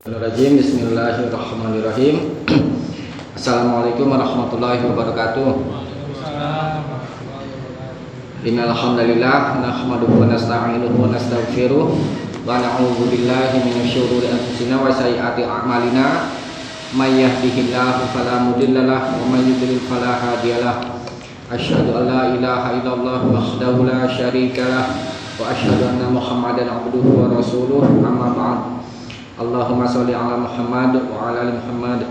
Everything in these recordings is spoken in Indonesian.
Bismillahirrahmanirrahim. Assalamualaikum warahmatullahi wabarakatuh. Innal hamdalillah nahmaduhu wa nasta'inuhu wa nastaghfiruh wa na'udzu billahi minasy syururi anfusina wa sayyiati a'malina. May yahdihillahu fala mudilla lahu wa may yudlil fala hadiyalah. Asyhadu an la ilaha illallah wahdahu la syarika lah wa asyhadu anna Muhammadan abduhu wa rasuluh. Amma ba'd. Allahumma sholli ala Muhammad wa ala ali Muhammad.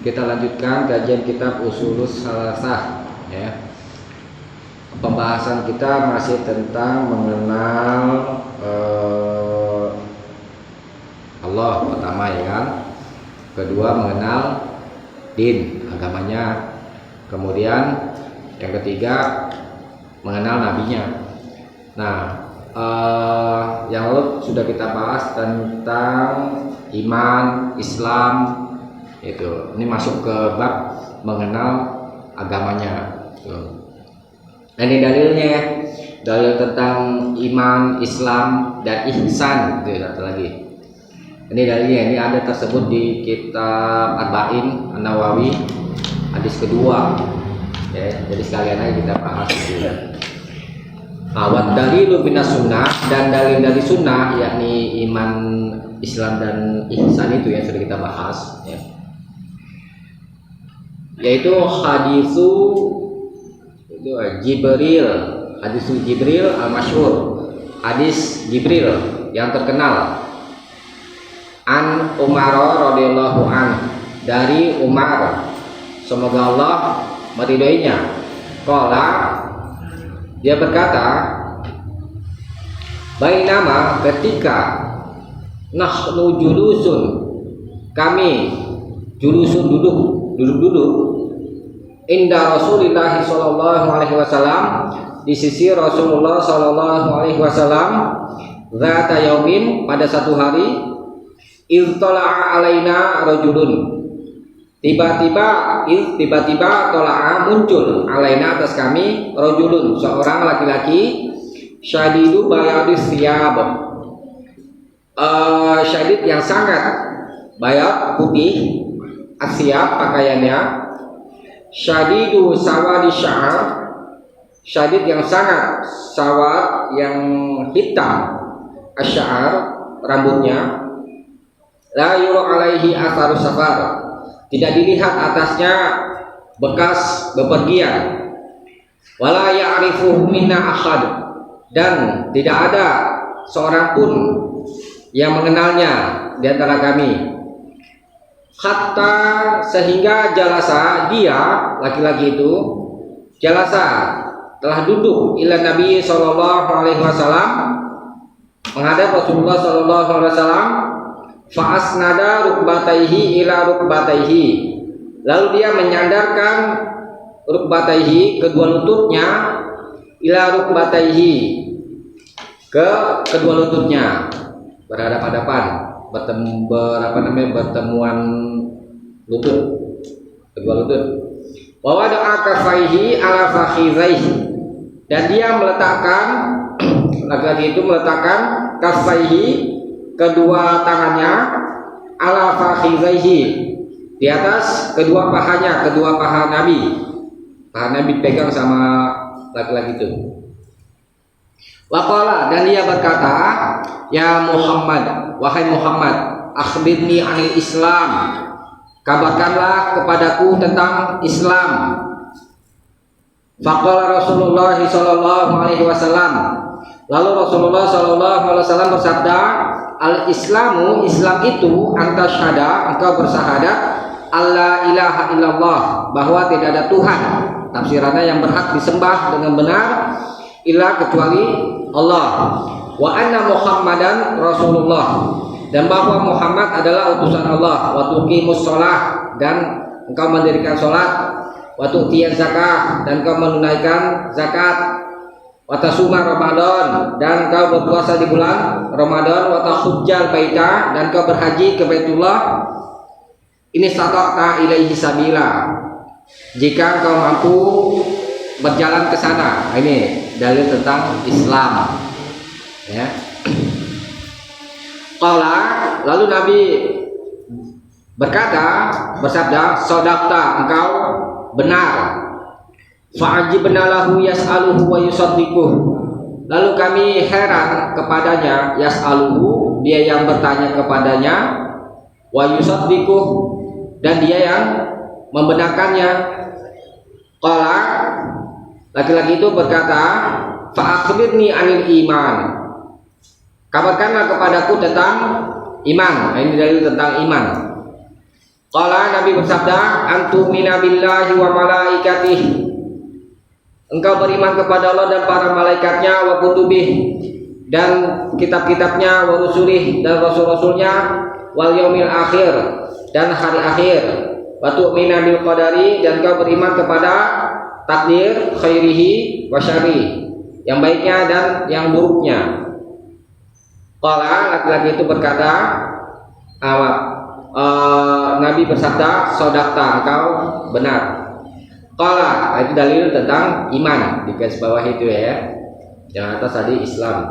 Kita lanjutkan kajian kitab Ushulus Salasah ya. Pembahasan kita masih tentang mengenal Allah pertama ya kan. Kedua mengenal din, agamanya. Kemudian yang ketiga mengenal nabinya. Nah, yang lalu sudah kita bahas tentang iman, Islam itu. Ini masuk ke bab mengenal agamanya. Nah, ini dalilnya, dalil tentang iman, Islam dan ihsan itu satu lagi. Ini dalilnya, ini ada tersebut di kitab Arba'in An-Nawawi hadis kedua. Ya, jadi sekalian aja kita bahas itu ya. Awat dalilu minas sunnah, dan dalil dari sunnah yakni iman, Islam dan ihsan itu yang sudah kita bahas ya. Yaitu hadisu itu Jibril, hadisu Jibril al-masyhur, hadis Jibril yang terkenal. An Umar radhiyallahu an, dari Umar semoga Allah meridhoinya. Qala, dia berkata, bainama ketika nahnu julusun, kami julusun duduk inda Rasulillah sallallahu alaihi wasallam, di sisi Rasulullah sallallahu alaihi wasallam, zata yaumin, pada satu hari, iltala'a alaina rajulun, tiba-tiba tola'a muncul, alaina atas kami, rajulun seorang laki-laki, syadidu bayadis siyab, syadid yang sangat bayad putih, asyab pakaiannya, syadidu sawadi sya'ar, syadid yang sangat sawad yang hitam, asy'ar rambutnya, la yura alaihi atharus safar, tidak dilihat atasnya bekas bepergian, wala ya'rifuhu minna ahad, dan tidak ada seorang pun yang mengenalnya di antara kami. Hatta, sehingga jalasa, dia laki-laki itu jalasa, telah duduk, ila Nabi sallallahu alaihi wasallam, menghadap Rasulullah sallallahu alaihi wasallam, fa asnada rukbataihi ila rukbataihi, lalu dia menyandarkan rukbataihi, kedua lututnya, ila rukbataihi, ke kedua lututnya, berhadapan-hadapan, bertemuan lutut, kedua lutut. Wa wada'a kafaihi ala fakhidhaihi, dan dia meletakkan, laki-laki itu meletakkan kafaihi, kedua tangannya, ala fakhidhaihi, di atas kedua pahanya, kedua paha Nabi. Paha Nabi pegang sama laki-laki itu. Waqala, dan dia berkata, ya Muhammad, wahai Muhammad, akhbirni anil Islam, kabarkanlah kepadaku tentang Islam. Faqala Rasulullah sallallahu alaihi wasallam, lalu Rasulullah sallallahu alaihi wasallam bersabda, al-Islamu, Islam itu, anta syahada, engkau bersahadat, alla ilaha illallah, bahwa tidak ada Tuhan tafsirannya yang berhak disembah dengan benar illa kecuali Allah, wa anna Muhammadan Rasulullah, dan bahwa Muhammad adalah utusan Allah, wa tuqimus shalah, dan engkau mendirikan salat, wa tu'tiyaz zakah, dan engkau menunaikan zakat, wa tasuma Ramadan, dan engkau berpuasa di bulan Ramadan, wa tahujjal baita, dan engkau berhaji ke Baitullah, ini stata'ta ilaihi sabila, jika engkau mampu berjalan ke sana. Ini dalil tentang Islam ya. Qala, lalu Nabi bersabda, "Shadaqta, engkau benar." Fa'ajibna lahu yas'aluhu wa yusaddiquh. Lalu kami heran kepadanya, yas'aluhu, dia yang bertanya kepadanya, wa yusaddiquh, dan dia yang membenarkannya. Qala, laki-laki itu berkata, "Fa'akhbirni 'anil iman." Kabarkanlah kepadaku tentang iman. Ini dalil tentang iman. Qala, Nabi bersabda, "Antumina billahi wa malaikatihi." Engkau beriman kepada Allah dan para malaikatnya, wa kutubih, dan kitab-kitabnya, wa rusulih, dan rasul-rasulnya, wal yaumil akhir, dan hari akhir, wa tu'mina bil qadari, dan engkau beriman kepada takdir, khairihi wa syarrihi, yang baiknya dan yang buruknya. Qala, laki-laki itu berkata, Nabi bersabda, "Shadaqta, engkau benar." Qala, itu dalil tentang iman di garis bawah itu ya. Yang atas tadi Islam.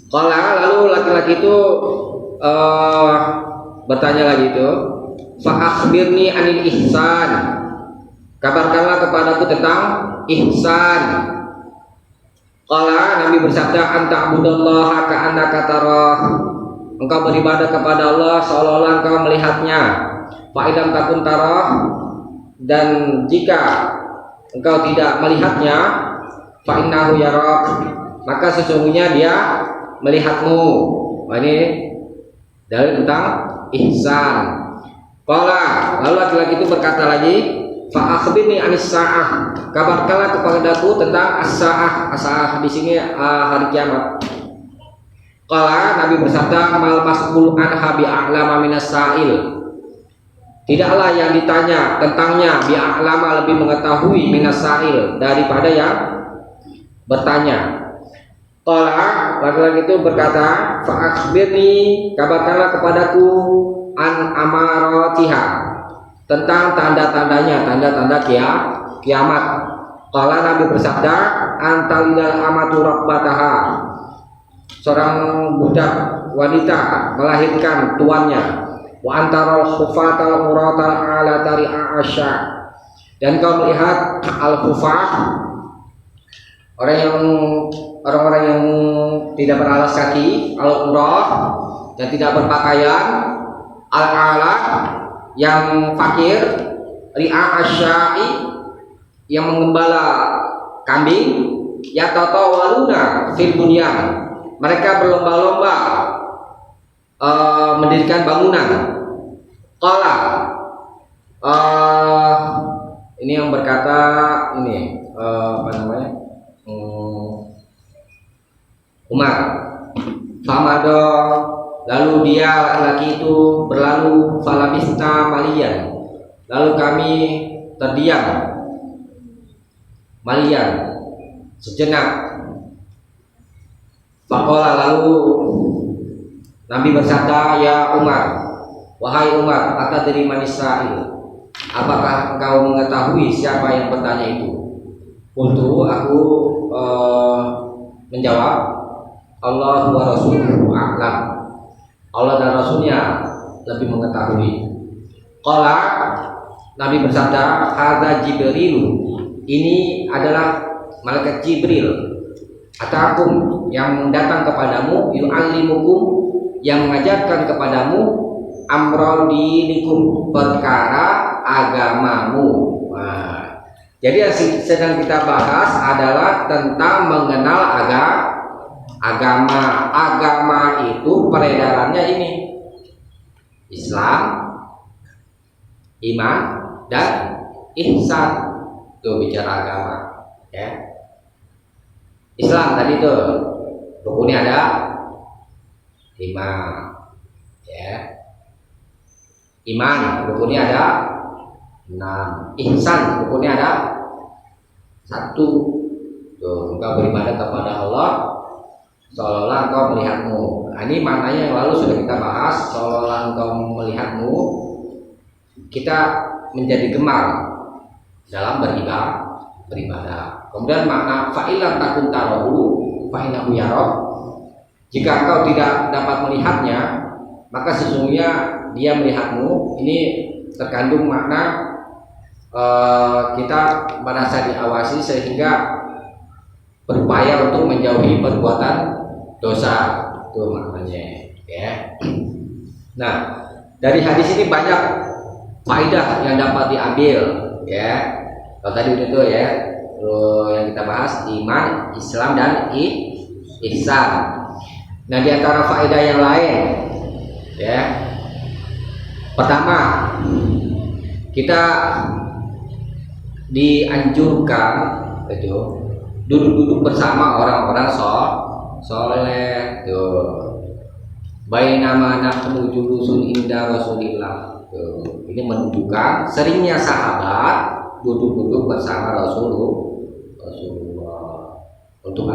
Qala, lalu laki-laki itu bertanya lagi itu, "Fa akhbirni 'anil ihsan." Kabarkanlah kepadaku tentang ihsan. Qala, Nabi bersabda, "Anta'budallaha ka'annaka tarah." Engkau beribadah kepada Allah seolah-olah engkau melihatnya. Fa idam takun tarah, dan jika engkau tidak melihatnya, fa innahu yarak, maka sesungguhnya dia melihatmu. Ini dalil tentang ihsan. Qala, lalu laki-laki itu berkata lagi, "Fa akhbirni 'anis sa'ah." Kabarkanlah kepadaku tentang as-sa'ah. As-sa'ah di sini hari kiamat. Qala, Nabi bersabda, "Mal mas'ul anha bi'a'lama minas sa'il." Tidaklah yang ditanya tentangnya bi'a'lama, lebih mengetahui, minas sa'il, daripada yang bertanya. Qala, laki-laki itu berkata, "Fa akhbirni," kabarkanlah kepadaku, "an amaratiha," tentang tanda-tandanya, tanda-tanda kiamat. Qala, Nabi bersabda, "Antalidal amatu rabbataha." Seorang budak wanita melahirkan tuannya. Wa antaral khufatal muratal ala tari'a asya, dan kau melihat al-khufah, orang-orang yang tidak beralas kaki, al-murah, dan tidak berpakaian, al-ala, yang fakir, ri'a asya'i, yang mengembala kambing, yatatawaluna fil bunyan, mereka berlomba-lomba mendirikan bangunan. Qala, ini yang berkata ini apa namanya, Umar. Famado, lalu dia laki-laki itu berlalu, falabista malian, lalu kami terdiam malian sejenak. Faqala, lalu Nabi bersabda, "Ya Umar, wahai Umar, atadri man Israil, apakah engkau mengetahui siapa yang bertanya itu?" Untuk aku menjawab, "Allah wa rasuluhu a'lam." Allah dan Rasulnya lebih mengetahui. Qala, Nabi bersabda, "Hadza Jibril." Ini adalah malaikat Jibril. Atakum, yang datang kepadamu, yu'allimukum, yang mengajarkan kepadamu, amrul dinikum, perkara agamamu. Nah, jadi yang sedang kita bahas adalah tentang mengenal agama. Agama itu peredarannya ini Islam, iman, dan ihsan. Itu bicara agama ya. Islam tadi itu rukunnya ada 5 ya. Iman rukunnya ada 6. Ihsan rukunnya ada 1. Tuh, engkau beribadah kepada Allah seolah-olah engkau melihatmu. Nah, ini maknanya yang lalu sudah kita bahas. Seolah-olah engkau melihatmu, kita menjadi gemar dalam beribadah. Kemudian makna fa'ilam takun tarahu fa'inahu yarah. Jika engkau tidak dapat melihatnya, maka sesungguhnya dia melihatmu, ini terkandung makna kita merasa diawasi sehingga berupaya untuk menjauhi perbuatan dosa, itu maknanya ya. Nah, dari hadis ini banyak faedah yang dapat diambil ya. Kalau tadi itu ya, yang kita bahas iman, Islam dan ihsan. Nah, di antara faedah yang lain ya, pertama kita dianjurkan itu duduk-duduk bersama orang-orang soleh tuh. Bainama nahnu julusun inda Rasulillah. Tuh. Ini menunjukkan seringnya sahabat duduk-duduk bersama Rasulullah untuk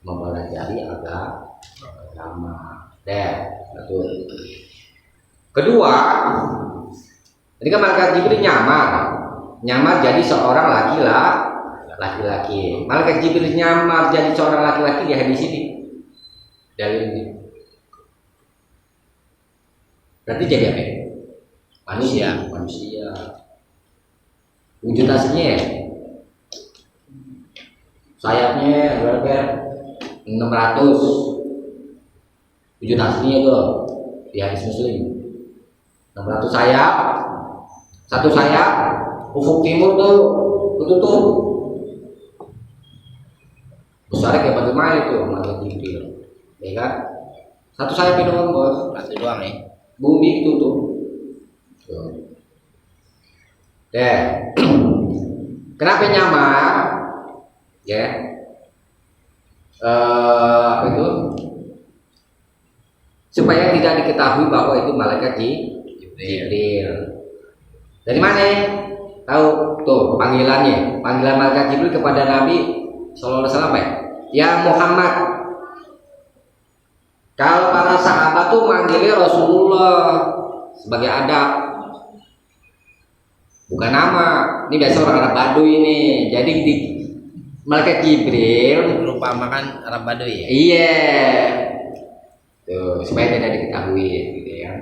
mempelajari agama. Satu. Kedua, ini kan malaikat Jibril nyamar jadi seorang laki-laki. Malaikat Jibril nyamar jadi seorang laki-laki di hadis ini. Dalil ini. Berarti jadi apa? Manusia. Wujud aslinya ya? Sayapnya berapa? 600. Wujud aslinya itu di hadis Muslim. 600 sayap. Satu sayap ufuk timur tuh tutup. Besar kayak bagaimana itu malaikat Jibril. Ya kan? Satu sayap itu doang, Bos. Satu doang nih. Bumi tutup. Kenapa nyamar? Ya. Apa itu? Supaya tidak diketahui bahwa itu malaikat Jibril. Dari mana? Tahu tuh panggilannya. Panggilan malaikat Jibril kepada Nabi sallallahu alaihi wasallam ya Muhammad. Kalau para sahabat tuh manggilnya Rasulullah sebagai adab, bukan nama. Ini biasa orang Arab Baduy ini. Jadi di malaikat Jibril merupakan Arab Baduy ya? Iya. Tuh, supaya tidak diketahui gitu ya.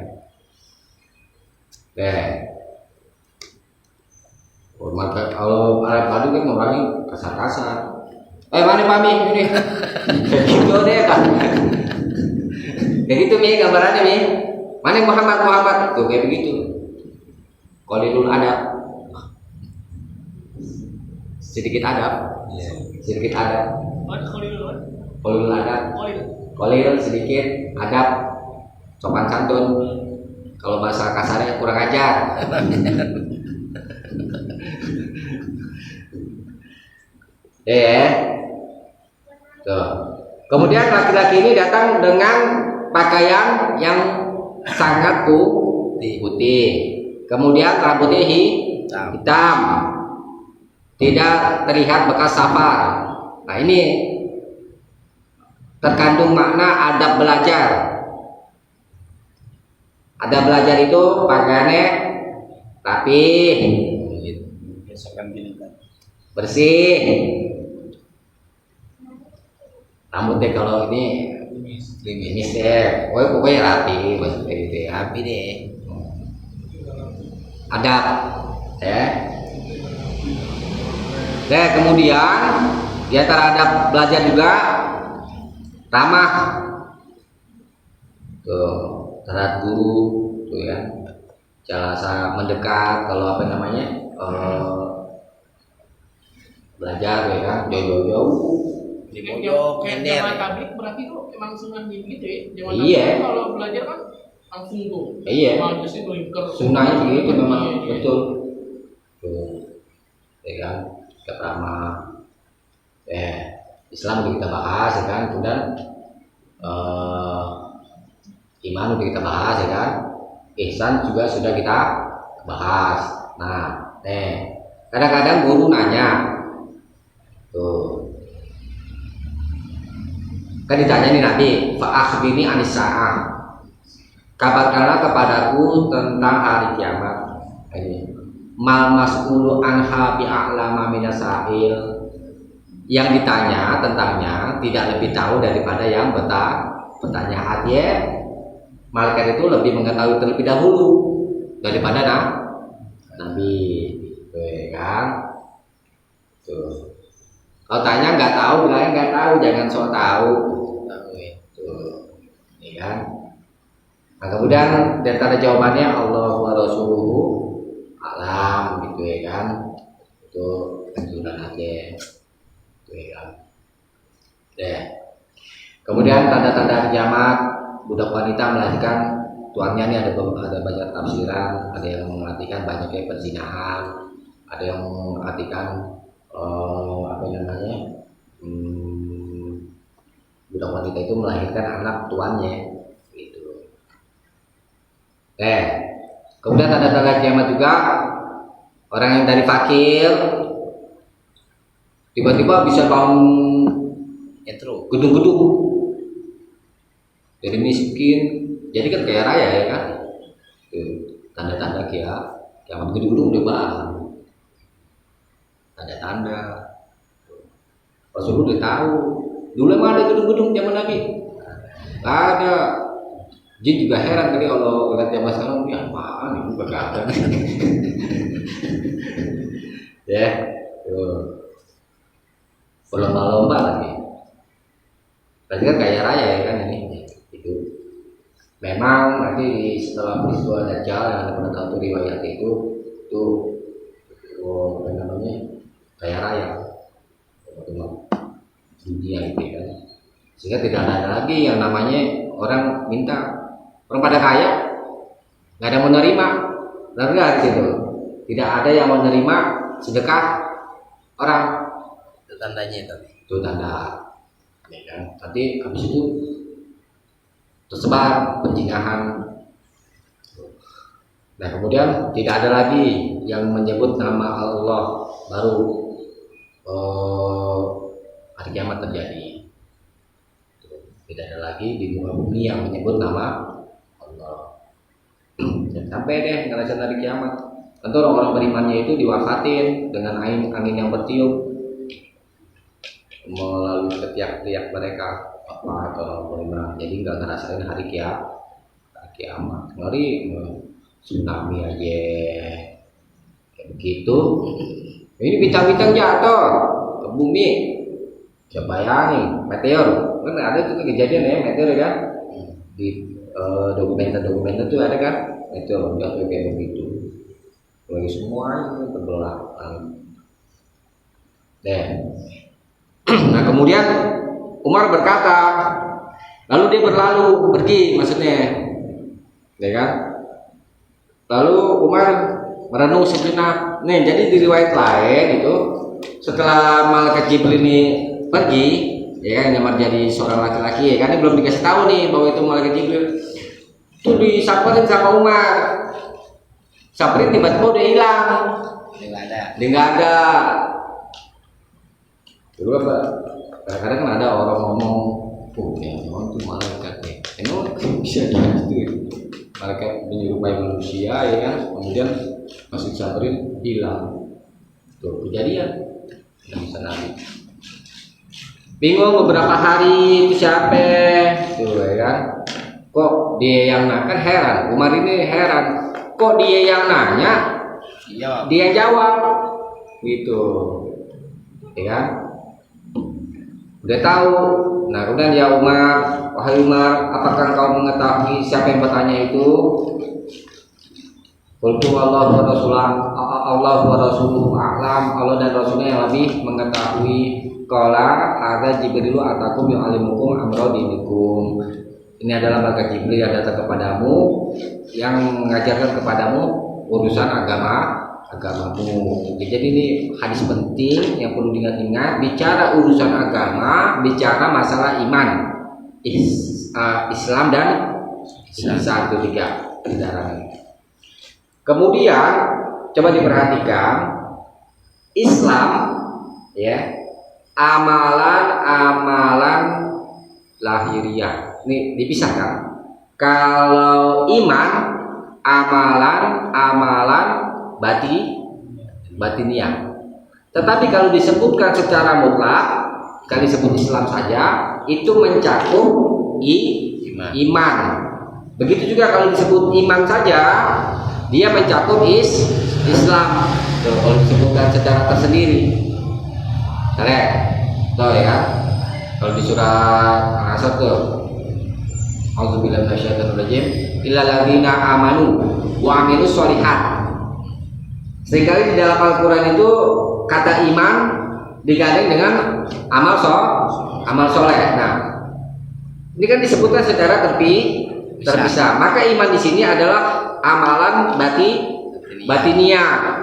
Kalau Arab Baduy kan orangnya kasar-kasar. Mana mami ini? Gitu deh kan. Kayak gitu Mi gambarannya Mi. Mana Muhammad tuh kayak begitu. Qalilul adab. Sedikit adab. Sedikit adab. Qalilul adab. Qalil sedikit adab. Sopan santun. Kalau bahasa kasarnya kurang ajar. Tuh. Kemudian laki-laki ini datang dengan pakaian yang sangat putih. Kemudian rambutnya hitam. Tidak terlihat bekas safar. Nah, ini terkandung makna adab belajar. Adab belajar itu pakaiannya rapi, bersih. Rambutnya kalau ini limis deh, pokoknya rapi, maksudnya gitu ya. Rapi deh. Adab, ya. Kemudian di antara adab belajar juga ramah, tuh terhadap guru, tuh ya. Jangan mendekat kalau apa namanya belajar ya kan, jauh-jauh. Di pojok nyender. Zaman tablik berarti itu emang sunnah gitu ya. Zaman Iya. kalau belajar kan langsung tuh. Iya. Majlis itu lingkar. Sunnahnya begitu memang Iya. betul. Tuh, ya kan, sikap ramah. Islam udah kita bahas ya kan, kemudian iman udah kita bahas ya kan, ihsan juga sudah kita bahas. Nah, kadang-kadang guru nanya, tuh. Kan ditanya nih Nabi, fa'akhbirni anis sa'ah. Kabarkanlah kepadaku tentang hari kiamat. Ini mal mas'ulu anha bi'a'lama minas sa'il. Yang ditanya tentangnya tidak lebih tahu daripada yang bertanya. Artinya malaikat itu lebih mengetahui terlebih dahulu daripada nabi, gitu ya kan? Tuh. Kalau tanya nggak tahu, bilangnya nggak tahu, jangan sok tahu. Tuh, ya kan? Nah kemudian di antara jawabannya Allah wa rasuluhu alam, gitu ya kan? Itu anjuran aja, gitu ya kan? Deh. Kemudian tanda-tanda kiamat, budak wanita melahirkan tuannya ini ada banyak tafsiran, ada yang mengartikan banyaknya perzinahan, ada yang mengartikan apa namanya, budak wanita itu melahirkan anak tuannya, gitu. Kemudian tanda-tanda kiamat juga, orang yang dari fakir tiba-tiba bisa bangun gedung-gedung, dari miskin jadi kan kaya raya ya kan. Tanda-tanda kiamat, gedung-gedung udah bangun, tanda-tanda. Rasulullah udah tahu. Dulu emang ada gedung-gedung zaman Nabi? Gak ada. Jin juga heran kali kalau lihat zaman sekarang, ini apaan ini begadang. Ya, berlomba-lomba lagi. Berarti kan kaya raya ya kan ini. Itu. Memang nanti setelah peristiwa Dajjal yang ada pernah tahu riwayat itu apa namanya, kaya raya dunia itu kan, sehingga tidak ada lagi yang namanya orang minta, orang pada kaya nggak ada menerima, benar gitu, tidak ada yang menerima sedekah orang. Itu tandanya Itu tanda, ya kan? Nanti habis itu tersebar penjinahan. Nah kemudian tidak ada lagi yang menyebut nama Allah, baru hari kiamat terjadi. Tidak ada lagi di muka bumi yang menyebut nama Allah. Dan sampai deh ngerasain hari kiamat. Tentu orang-orang berimannya itu diwafatin dengan angin yang bertiup melalui ketiak-tiak mereka apa atau beriman. Jadi nggak ngerasain hari kiamat. Ngeri, tsunami aja kayak begitu. Ini bintang-bintang jatuh ke bumi. Coba bayangin, meteor kan ada tuh kejadian ya, meteor ya kan, di dokumenter tuh ada kan, meteor jatuh kayak begitu, lagi semua itu terbelah. Nah kemudian Umar berkata, lalu dia berlalu pergi, maksudnya, ya kan? Lalu Umar merenung sejenak. Nih jadi di riwayat lain itu setelah malaikat Jibril ini pergi, ya kan, nyamar jadi seorang laki-laki, ya kan, ini belum dikasih tahu nih bahwa itu malaikat Jibril. Itu disamperin sama Umar, samperin tiba-tiba udah hilang, dia nggak ada. Dulu apa? Kadang-kadang kan ada orang ngomong, ya memang itu malaikat ya, emang bisa jadi itu, malaikat menyerupai manusia, ya kan, kemudian masih disamperin hilang. Tuh kejadian yang bisa nabi. Bingung beberapa hari itu siapa, tuh ya kan? Kok dia yang nanya, kan heran. Umar ini heran. Kok dia yang nanya, dia yang jawab, gitu, ya kan? Udah tahu. Nah kemudian ya Umar, wahai Umar, apakah kau mengetahui siapa yang bertanya itu? Qultu Allah wa rasuluhu a'lam. Allah dan Rasulnya yang lebih mengetahui. Qala ada Jibrilu atakum yu'allimukum amra dinikum. Ini adalah malaikat Jibril yang datang kepadamu yang mengajarkan kepadamu urusan agamamu. Jadi ini hadis penting yang perlu diingat-ingat. Bicara urusan agama, bicara masalah iman, Islam dan ihsan, itu tiga kendaraan. Kemudian coba diperhatikan Islam, ya, amalan lahiriah. Ini dipisahkan. Kalau iman, amalan batiniah. Tetapi kalau disebutkan secara mutlak, kalau disebut Islam saja, itu mencakup iman. Begitu juga kalau disebut iman saja, dia mencakup Islam. Tuh, kalau disebutkan secara tersendiri. Tuh ya. Kalau di surat Al-Asr tuh, A'udzubillahi minasyaitonir rajim, illal ladzina amanu wa amilus sholihat. Seringkali di dalam Al-Qur'an itu kata iman digandeng dengan amal soleh. Nah, ini kan disebutkan secara terpisah. Maka iman di sini adalah amalan batiniah.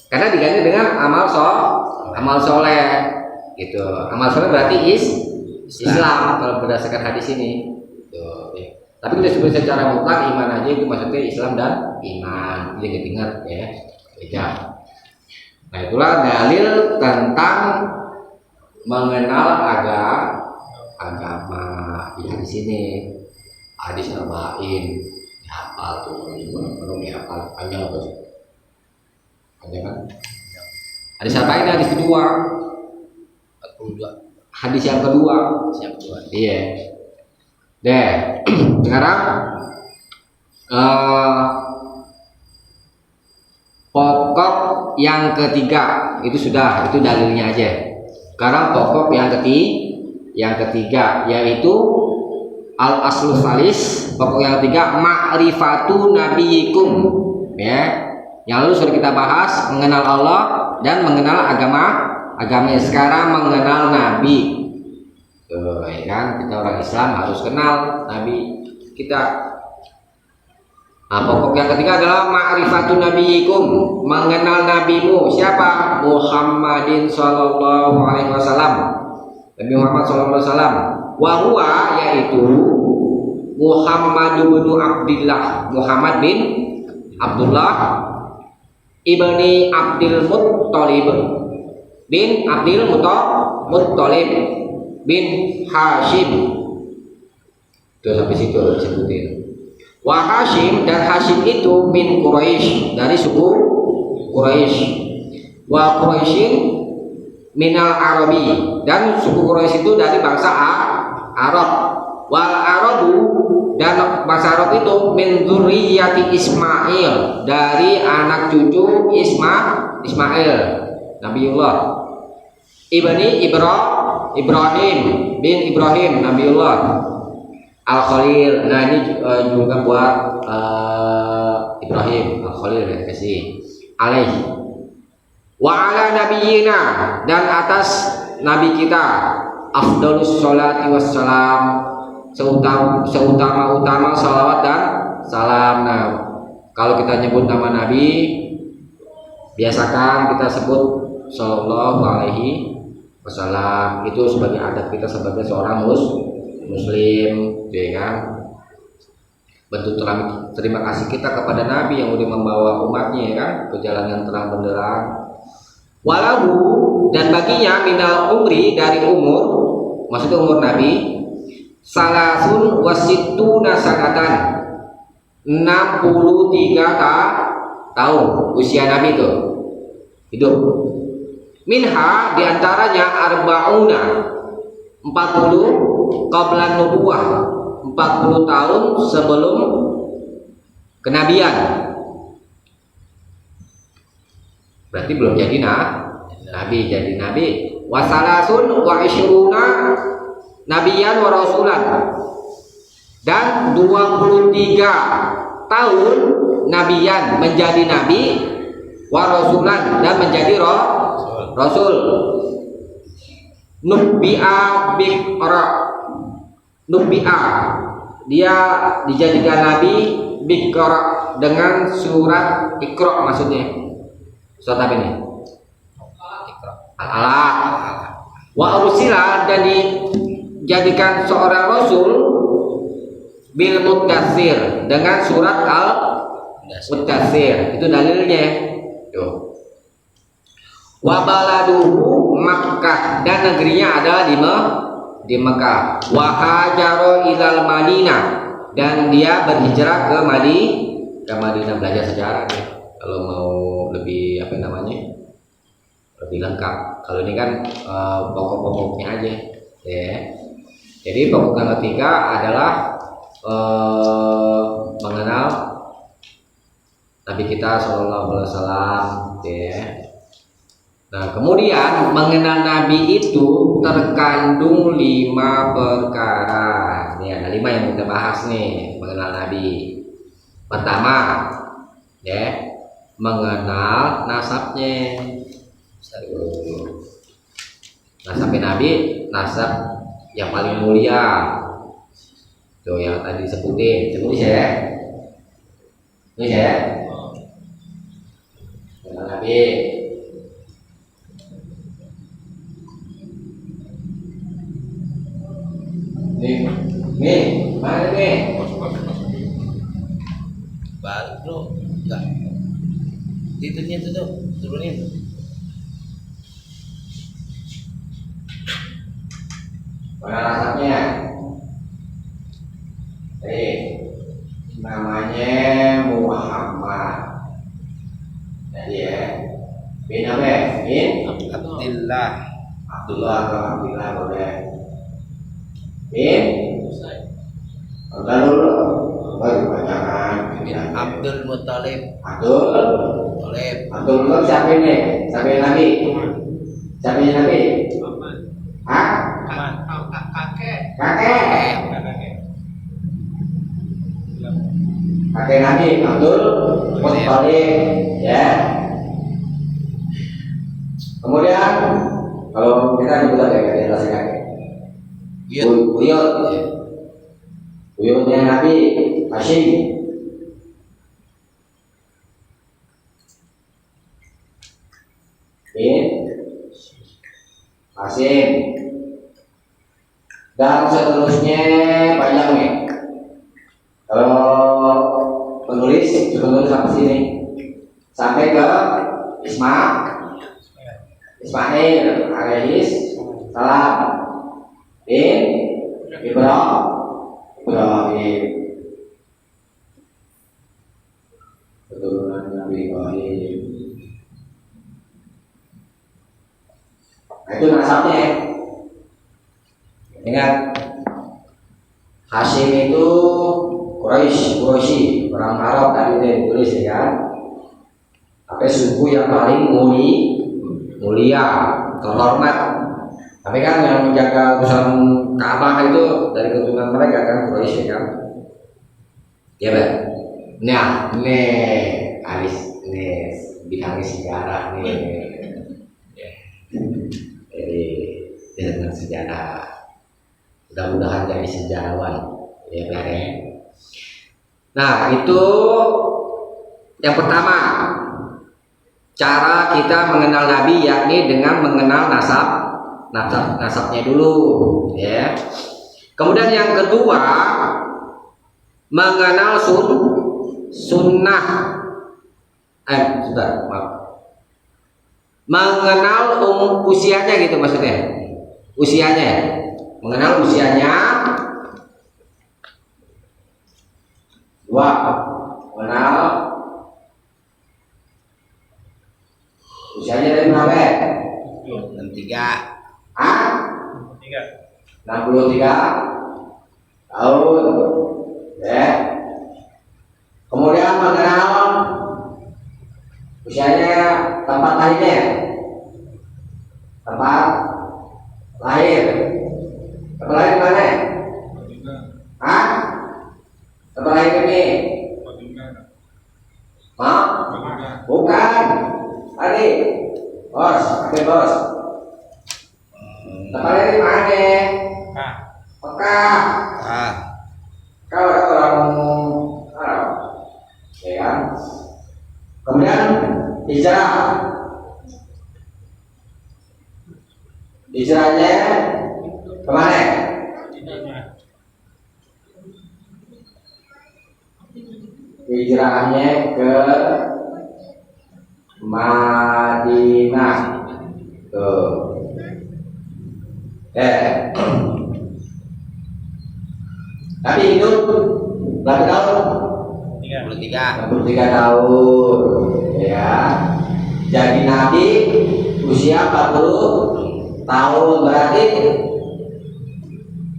Karena digandeng dengan amal soleh. Gitu. Amal soleh berarti Islam kalau berdasarkan hadis ini. Tuh, ya. Tapi kita sebut secara mutlak iman aja itu maksudnya Islam dan iman. Jadi ingat ya. Beda. Nah, itulah dalil tentang mengenal agama ya di sini. Hadis arba'in dihafal tuh, belum dihafal panjang apa sih? Panjang kan? Hadis arba'in hadis kedua. 42. Hadis yang kedua. Iya. Deh. Sekarang pokok yang ketiga itu sudah, itu dalilnya aja. Sekarang pokok yang ketiga yaitu al-aslu salis, pokok yang ketiga ma'rifatu nabiyikum ya. Yang lalu sudah kita bahas mengenal Allah dan mengenal agamanya. Sekarang mengenal nabi. Tuh, ya kan? Kita orang Islam harus kenal nabi kita. Nah, pokok yang ketiga adalah ma'rifatu nabiyikum, mengenal nabimu. Siapa? Muhammadin sallallahu alaihi wasallam. Nabi Muhammad sallallahu alaihi wasallam. Wa huwa yaitu Muhammad bin Abdullah, Muhammad bin Abdullah ibni Abdul Muttalib bin Abdul Muttalib bin Hashim. Tuh sampai situ disebutin. Wa Hashim, dan Hashim itu min Quraisy, dari suku Quraisy. Wa Quraisyin minal Arabi, dan suku Quraisy itu dari bangsa Arab. Wal Arabu, dan bangsa Arab itu min dzurriyyati Ismail, dari anak cucu Ismail Nabiullah ibni Ibrahim bin Ibrahim Nabiullah Al-Khalil. Nah ini juga buat Ibrahim Al-Khalil ya, kasih alaih. Wa ala nabiyina, dan atas nabi kita afdalus sholati wassalam, seutama salawat dan salam. Nah, kalau kita nyebut nama nabi, biasakan kita sebut sallallahu alaihi wasallam. Itu sebagai adab kita sebagai seorang muslim, ya kan? Bentuk terima kasih kita kepada nabi yang udah membawa umatnya, ya kan, perjalanan terang benderang. Walahu, dan baginya minal umri, dari umur, maksudnya umur nabi, salasun wasittuna sanatan, 63 tahun usia nabi itu hidup. Minha, diantaranya arba'una, 40 qablan nubuwah, 40 tahun sebelum kenabian. Berarti belum jadi nabi, jadi nabi. Wasalasun wa isyruna nabiyan wa rasulan, dan 23 tahun nabiyan, menjadi nabi, wa rasulan, dan menjadi rasul. Nubbi'a biqra, nubbi'a, dia dijadikan nabi biqra, dengan surat Iqra, maksudnya surat apa ini? Al-Alaq. Wa ursila, dan dijadikan seorang rasul bil Mudaththir, dengan surat Al-Mudaththir. Itu dalilnya. Tuh. Wa baladuhu Makkah, dan negerinya adalah di Mekah. Wa hajara ilal Madinah, dan dia berhijrah ke Madinah. Belajar sejarah nih, kalau mau lebih lebih lengkap. Kalau ini kan pokok-pokoknya aja ya. Jadi pokok yang ketiga adalah mengenal Nabi kita Shallallahu Alaihi Wasallam, ya. Nah, kemudian mengenal Nabi itu terkandung 5 perkara. Ini ada 5 yang kita bahas nih mengenal Nabi. Pertama, ya, mengenal nasabnya. Nasabnya Nabi, nasab yang paling mulia. Tuh yang tadi disebutin, tulis ya. Tulis ya. Mengenal Nabi. Nih, mana nih? Balik bro, enggak. Titelnya itu tuh, turunin. Mana nasabnya? Namanya Muhammad. Jadi ya, bin apa? Bin Abdillah. Abdullah boleh. Bin dulu kebanyakan. Bin Abdul Muthalib. Abdul siapa ini? Siapa yang Nabi? Siapa yang Nabi? Hah? Kakek Nabi Abdul Muthalib, ya. Kemudian kalau kita juga kayak di atas kakek. Buyutnya Nabi Hashim. Bin Hashim. Dan seterusnya banyak nih. Kalau penulis sampai sini sampai ke Ismail alaihis salam bin Ibrahim keturunan Nabi Ibrahim. Nah, itu nasabnya. Ingat, Hashim itu Quraisy, orang Arab tadi udah ditulis ya kan. Tapi suku yang paling mulia, terhormat. Tapi kan yang menjaga urusan Ka'bah itu dari keturunan mereka kan, Quraisy kan. Ya Pak. Nah, nih Aris nih bidangnya sejarah nih. Jadi dengan sejarah. Mudah-mudahan jadi sejarawan, ya Pak. Nah, itu yang pertama, cara kita mengenal Nabi yakni dengan mengenal nasabnya dulu, ya. Kemudian yang kedua, mengenal sunnah. Mengenal usianya gitu maksudnya. Usianya. Mengenal usianya. Dua, mengenal usianya dari berapa? 63. Hah? 63 tahun. Ya. Kemudian mengenal usianya, tempat lahirnya. Tempat lahir. Tempat lahir mana? Hah? Tempat lahir ini? Hah? Bukan. Tadi. Bos, bos. Tempat lahir di mana? Mekah. Kalau orang Arab, ya kan? Kemudian hijrahnya kemana? Hijrahnya ke Madinah. Tuh. Tapi hidup berapa tahun? 63 tahun, ya. Jadi Nabi usia 40 tahun, berarti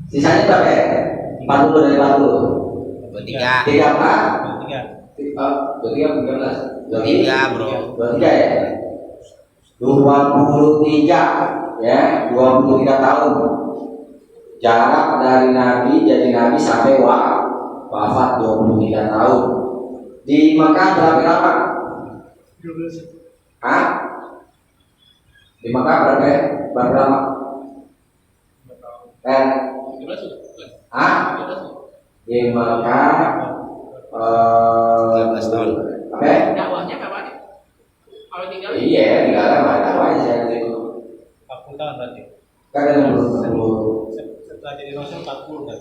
sisanya berapa? 40 dari 40. 23. 23 bro. 23 ya. 23 ya, 23 tahun. Jarak dari Nabi jadi Nabi sampai wafat 23 tahun. Di Mekah berapa lama? 12. Hah? Di Mekah berapa lama? 13 tuh. Hah? 13 tuh. Di Mekah 13 tahun. Apa ya? Dakwahnya kapan ya? Kalau tinggal Iya, tinggal lama aja itu. 40 tahun berarti. Kan ada dulu. Setelah jadi Rasul 40 kan.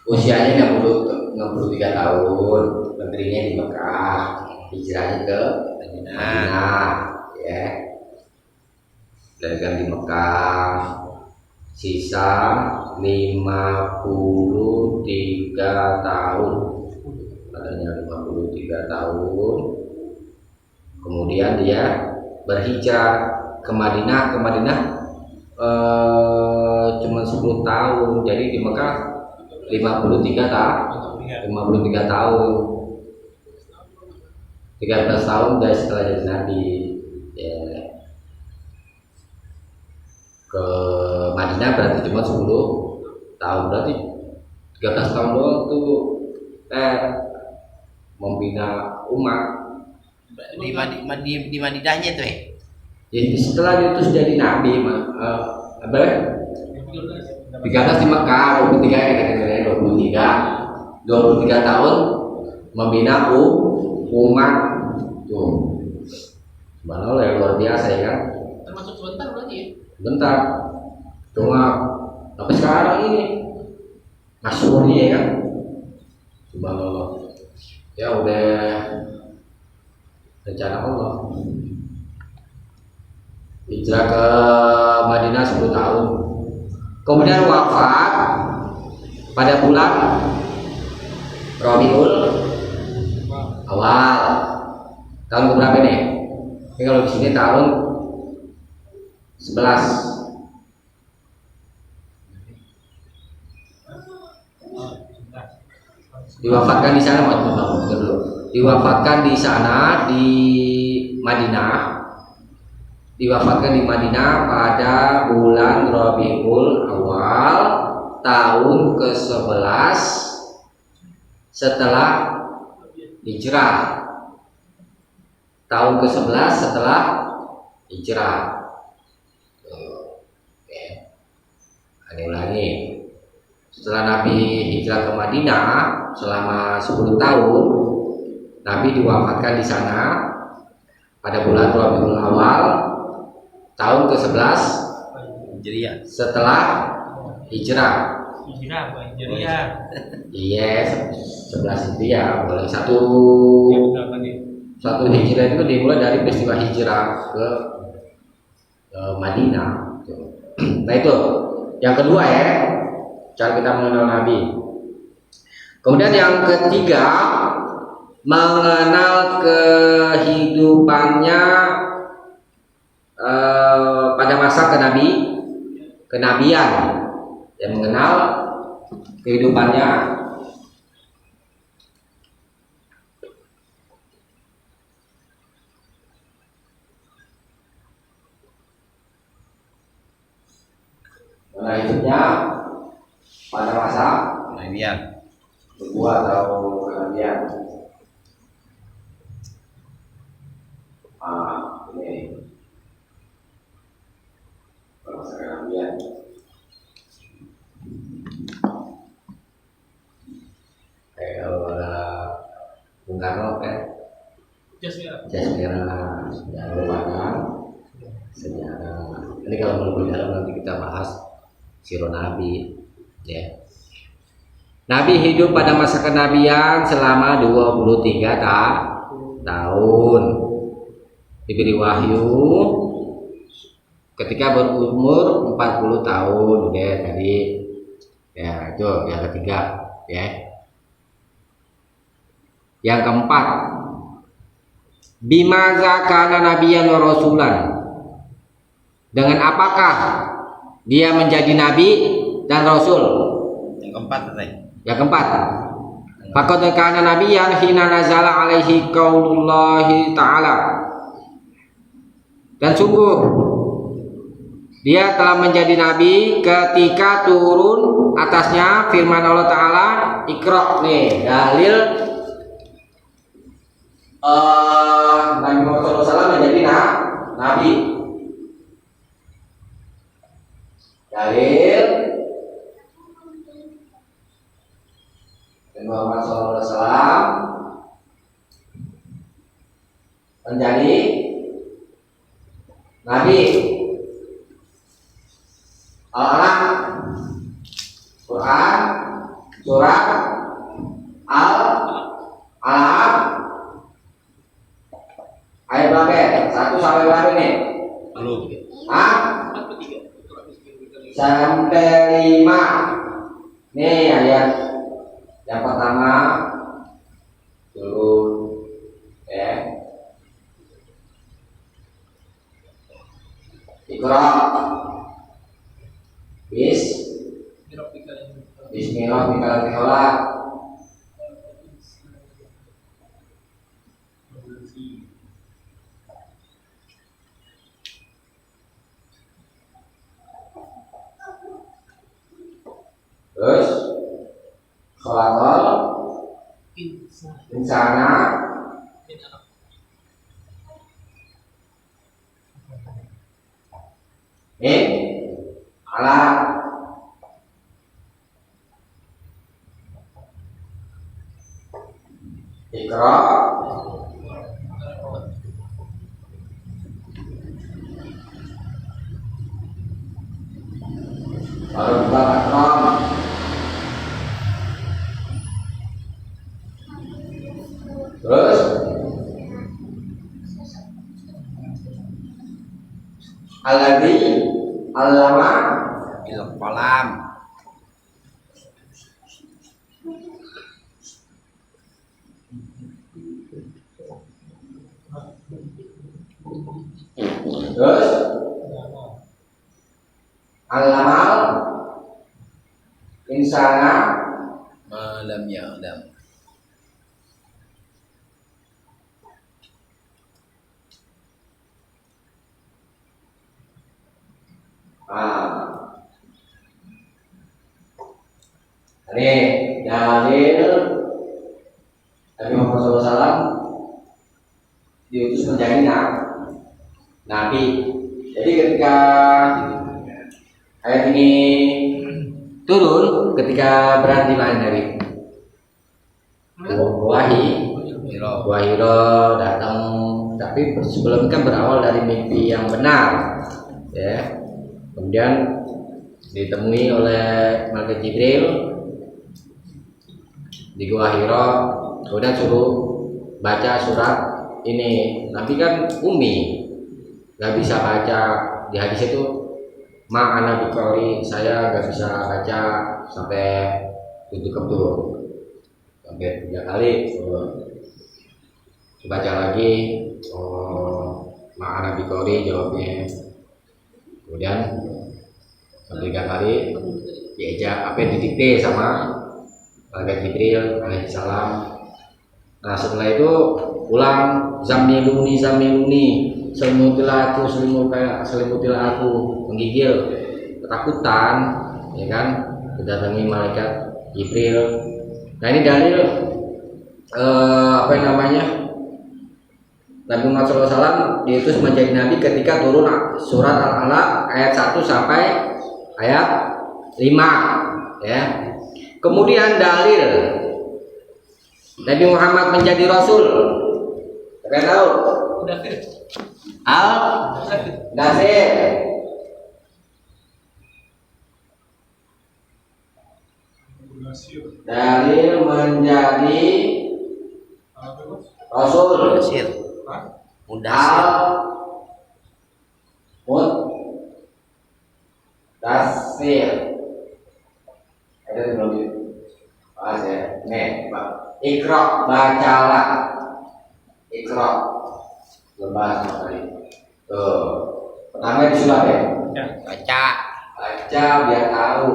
Usianya 63 tahun, negerinya di Mekah, hijrahnya ke Madinah, ya. Dagang di Mekah, sisa 53 tahun, adanya 53 tahun. Kemudian dia berhijrah ke Madinah, cuma 10 tahun, jadi di Mekah 53 tahun, 13 tahun dari setelah jadi Nabi, ya. Ke Madinah berarti cuma 10 tahun, berarti 13 tahun doang tuh membina umat. Di Madinahnya tuh ya. Jadi setelah diutus jadi Nabi, 13 di Mekah, 23 ya kategorinya 23 tahun membina umat tuh. Subhanallah ya, luar biasa ya kan. termasuk sebentar berarti ya. Bentar, cuma sampai sekarang ini masyhur nih ya kan. Subhanallah, ya udah rencana Allah. Hijrah ke Madinah 10 tahun. Kemudian wafat pada bulan Rabiul Awal. Tahun berapa nih? Ini kalau di sini tahun 11. Diwafatkan di sana, diwafatkan di sana di Madinah. Diwafatkan di Madinah pada bulan Rabiul Awal tahun ke-11 setelah hijrah. Tahun ke-11 setelah hijrah. Oke. Ada ulangi. Setelah Nabi hijrah ke Madinah selama 10 tahun, Nabi diwafatkan di sana pada bulan Rabiul Awal tahun ke-11 Hijriah. setelah hijrah. Hijrah, bukan hijriah. Iya, 11 hijriah. Boleh satu Berapa nih? hijrah itu dimulai dari peristiwa hijrah ke Madinah. Nah itu yang kedua ya, cara kita mengenal Nabi. Kemudian yang ketiga, mengenal kehidupannya pada masa kenabian, dan mengenal kehidupannya hidupnya pada masa Kenabian. nubuah atau kenabian. Ini masa kenabian. Kayak kalau Bung Karno kan Jasmine. sejarah merupakan sejarah. Ini kalau mau lebih dalam nanti kita bahas sirah Nabi, ya. Nabi hidup pada masa kenabian selama 23 tahun. Diberi wahyu ketika berumur 40 tahun, udah tadi. Ya, itu yang ketiga, ya. Yang keempat, bimaza kana nabiyyan wa rasulan. Dengan apakah dia menjadi nabi dan rasul. Yang keempat tadi. Yang keempat, faqad kana nabiyyan hina nazala alaihi qaulullahi ta'ala. Dan sungguh dia telah menjadi nabi ketika turun atasnya firman Allah Ta'ala, Iqra. Nih dalil Nabi Muhammad SAW menjadi nabi. Dalil Nabi Muhammad SAW menjadi nabi. Al-Alaq, Quran, surat Al-Alaq, ayat berapa? 1 sampai berapa nih? Lalu. Sampai 5. Nih ayat yang pertama turun, ya. Iqra. Bismillahirrahmanirrahim. Terus khalaqal insana ala Iqra Rabbal akram. Terus alladzi allama bil qalam. Terus allamal insana Malam ya'lam. Ini dalil Nabi Muhammad SAW diutus menjadi nabi. Jadi ketika ayat ini turun, ketika berada di mana Nabi? Wahiro datang, tapi sebelum kan berawal dari mimpi yang benar, ya. Kemudian ditemui oleh malaikat Jibril di Gua Hiro, kemudian suruh baca surat ini. Nabi kan umi, nggak bisa baca. Di hadis itu ma'ana biqari, saya nggak bisa baca sampai 7 ketur, sampai 3 kali. Baca lagi, ma'ana biqari, jawabnya. Kemudian sampai 3 kali diajak didikte sama malaikat Jibril alaihissalam. Nah setelah itu pulang, zamiluni selimutilah aku, menggigil ketakutan, ya kan, didatangi malaikat Jibril. Nah ini dalil Nabi Muhammad SAW diutus menjadi nabi ketika turun surat Al-Alaq ayat 1 sampai ayat 5, ya. Kemudian dalil Nabi Muhammad menjadi rasul. Kalian tahu? Al-Dasir. Dalil menjadi rasul. Dasir. Mudasir. Dasir. Ada belum bahas ya? Nih, Pak. Iqra, bacalah. Iqra. Belum bahas tadi. Tuh. Pertama disulap ya. Baca. baca biar tahu.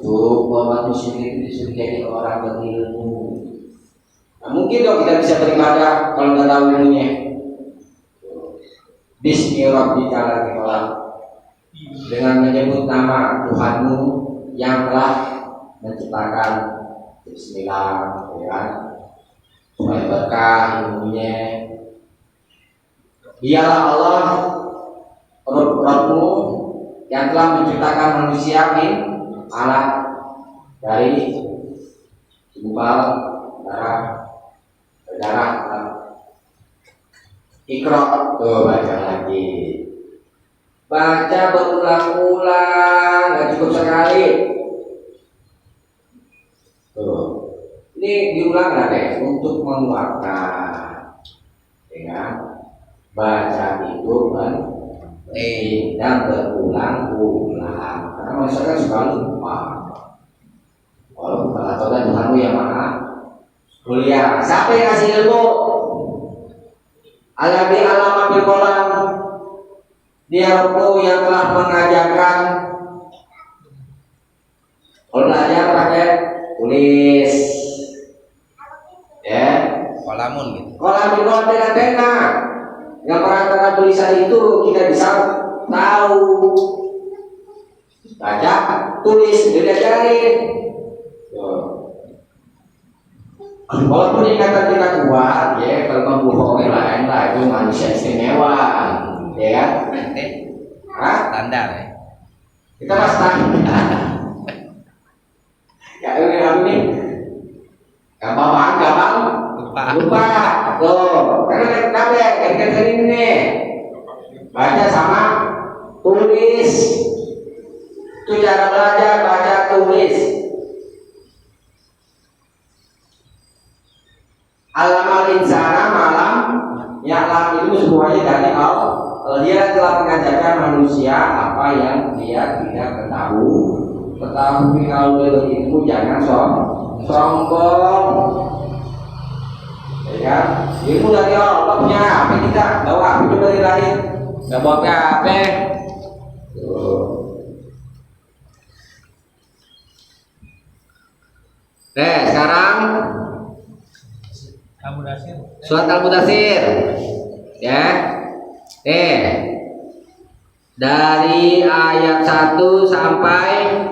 Tuh, bahwa muslim itu disuruh jadi orang berilmu. Nah, mungkin dong kita bisa beribadah kalau nggak tahu ilmunya. Bismillahirrahmanirrahim, dengan menyebut nama Tuhanmu yang telah menciptakan. Bismillah, ya kan? Supaya berkah ilmunya. Dialah Allah Rabbmu yang telah menciptakan manusia min alat dari gumpal darah. Iqra, tuh baca lagi. Baca berulang-ulang, nggak cukup sekali. Tuh, ini diulang deh untuk menguatkan, ya kan? Baca itu penting dan berulang-ulang. Karena manusia kan suka lupa. Kalau bukan atau dan Tuhanmu yang maha mulia. Siapa yang kasih ilmu? Alladzi alama bil qalam. Dia Rabbu yang telah mengajarkan. Kalau belajar pakai tulis, ya. Kolamun gitu. Kolam itu dengan pena. Yang perantara tulisan itu kita bisa tahu. Baca, tulis, diajarin. Walaupun ingatan kita kuat, ya, kalau membohongi lain lah itu manusia istimewa, ya kan? Standar ya. Kita mas standar. Ya ini gampang lupa. Tuh, karena kita ini nih baca sama tulis. Itu cara belajar, baca tulis. Alamal insana malam ya'lam itu semuanya dari Allah. Dia telah mengajarkan manusia apa yang dia tidak ketahui. Tetapi kalau dia berilmu jangan sombong. Ya, ilmu dari Allah punya apa kita? Bawa apa itu dari lahir? Nggak bawa apa? Sekarang Al-Mudaththir. surat Al-Mudaththir. Ya. Dari ayat 1 sampai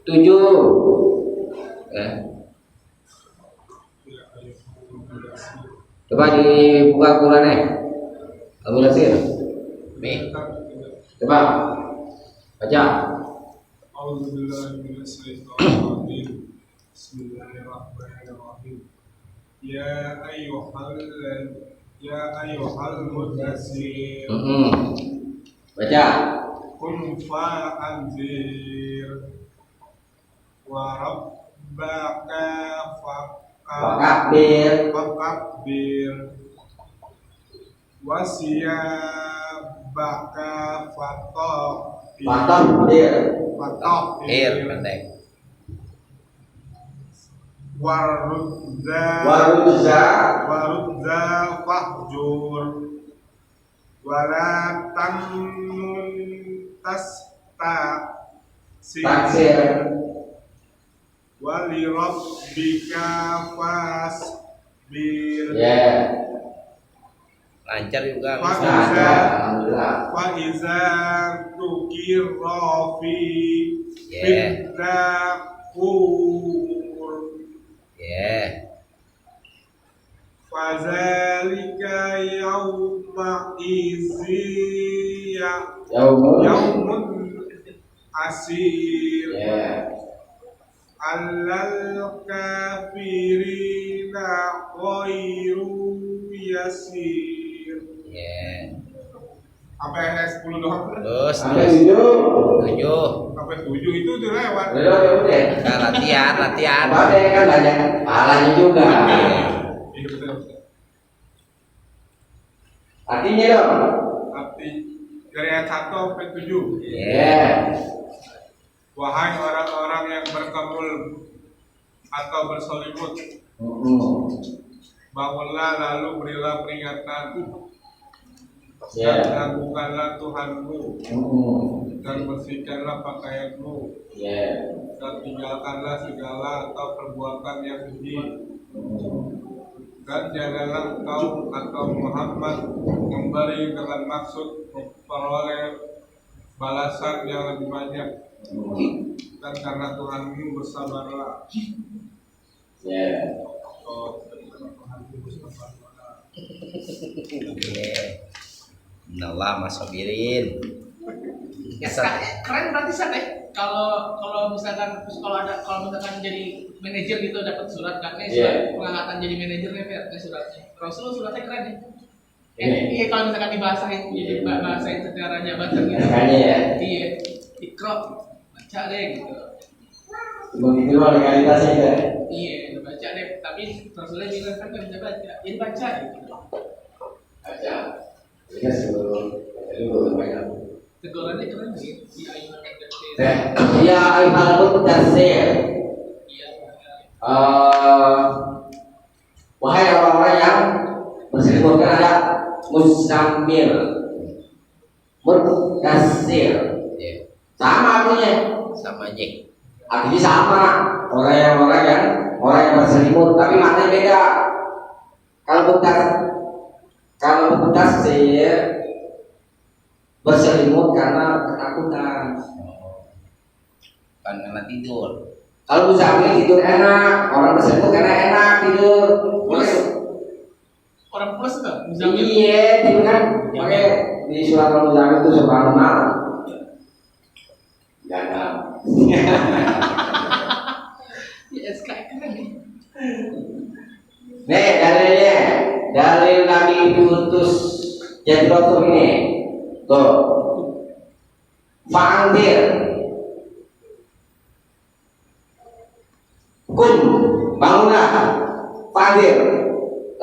7. Ya. Coba dibuka Qurannya. Al-Mudaththir. Coba baca. A'udzubillahi minasyaitonir rajim. Bismillahirrahmanirrahim. Ya ayyuhal mudaththir. Baca. Qum fa'anzir wa rabbaka Fakabbir. wa siyabaka Fakabbir. Pendek. warudza fahjur wala tamnun Taksir. wali rabbika fasbir. Lancar juga. Fa iza tukirra fi fitnaqur. Fazalika yawma izziya yawmun asir. Alal kafirina ghairu yasir. Apa yang 10 doang? Terus Sampai 7. 7. Sampai 7 itu udah lewat. Nah, latihan. Ada kan banyak pahalanya juga. Iya betul. Artinya dong. Arti dari ayat 1 sampai 7. Wahai orang-orang yang berkemul atau berselimut, bangunlah lalu berilah peringatan Ya. Dan agungkanlah Tuhanmu dan bersihkanlah pakaianmu Ya. dan tinggalkanlah segala atau perbuatan yang keji. Dan janganlah engkau atau Muhammad memberi dengan maksud memperoleh balasan yang lebih banyak. Dan karena Tuhanmu bersabarlah. Ya. Oh, Tuhanmu bersabarlah. Innallah masabirin. Ya, keren berarti Sat ya. Kalau misalkan kalau misalkan jadi manajer gitu dapat surat kan Iya. pengangkatan jadi manajernya Fer, suratnya. Rasul suratnya keren ya. Ini. Iya kalau misalkan dibahasain jadi bahasain secara jabatan gitu. Makanya ya. Iya. Ikro baca deh gitu. Begitu loh legalitasnya ya. Iya, baca deh. Tapi Rasulnya bilang kan nggak bisa baca. Jadi baca gitu. Aja. Ini sebelum dulu banyak. Tegurannya keren sih. Iya, iya. Ya ayuhal mudaththir. Iya. Wahai orang-orang yang berselimut, kan ada muzammil, mudaththir. Ya, Sama artinya. sama aja. Artinya sama. Orang yang berselimut, tapi maknanya beda. Kalau mudaththir berselimut karena ketakutan. Kan karena tidur. Kalau muzammil tidur enak, orang berselimut karena enak tidur. Orang plus enggak? Muzammil. Iya, tidur kan. Pakai di surat Al-Muzammil itu subhanallah. Gagal. Ya, SKI keren nih. Nih dalilnya, dalil Nabi diutus jadi rasul ini. Tuh, fa'andir, bangunlah, fa'andir.